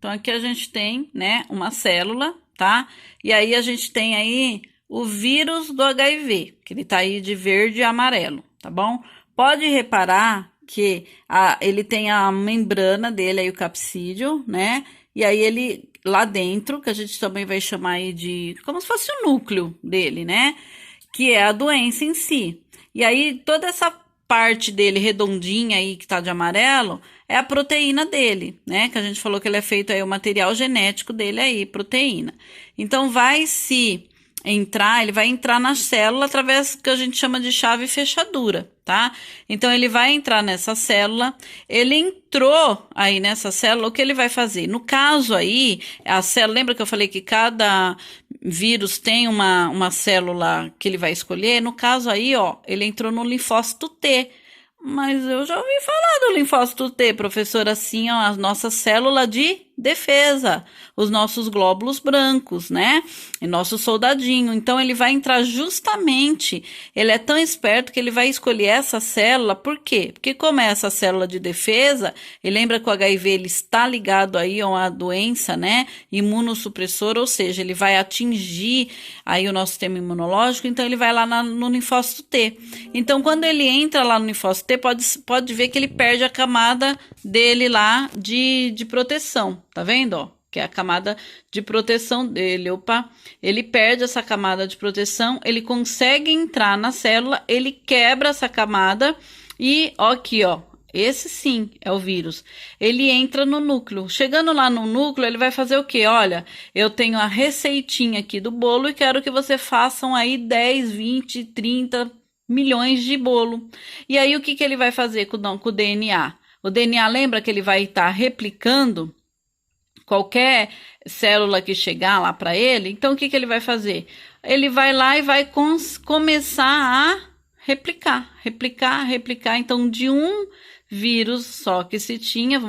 Então, aqui a gente tem, né, uma célula, tá? E aí, a gente tem aí o vírus do HIV, que ele tá aí de verde e amarelo, tá bom? Pode reparar que ele tem a membrana dele aí, o capsídeo, né? E aí, ele lá dentro, que a gente também vai chamar aí de como se fosse o núcleo dele, né? Que é a doença em si. E aí, toda essa parte dele redondinha aí que tá de amarelo é a proteína dele, né? Que a gente falou que ele é feito aí, o material genético dele aí, proteína. Então, ele vai entrar na célula através do que a gente chama de chave fechadura, tá? Então, ele vai entrar nessa célula, ele entrou aí nessa célula, o que ele vai fazer? No caso aí, a célula, lembra que eu falei que cada vírus tem uma célula que ele vai escolher? No caso aí, ó, ele entrou no linfócito T. Mas eu já ouvi falar do linfócito T, professor, assim, ó, a nossa célula de defesa, os nossos glóbulos brancos, né? E nosso soldadinho. Então, ele vai entrar justamente, ele é tão esperto que ele vai escolher essa célula, por quê? Porque como é essa célula de defesa, e lembra que o HIV, ele está ligado aí a uma doença, né? Imunossupressora, ou seja, ele vai atingir aí o nosso sistema imunológico, então ele vai lá no linfócito T. Então, quando ele entra lá no linfócito T, pode ver que ele perde a camada dele lá de proteção, tá vendo, ó? Que é a camada de proteção dele, opa, ele perde essa camada de proteção, ele consegue entrar na célula, ele quebra essa camada e, ó, aqui, ó, esse sim é o vírus, ele entra no núcleo, chegando lá no núcleo, ele vai fazer o quê? Olha, eu tenho a receitinha aqui do bolo e quero que você façam aí 10, 20, 30 milhões de bolo. E aí, o que ele vai fazer com o DNA? O DNA, lembra que ele vai estar replicando qualquer célula que chegar lá para ele? Então, o que ele vai fazer? Ele vai lá e vai começar a replicar. Então, de um vírus só que se tinha,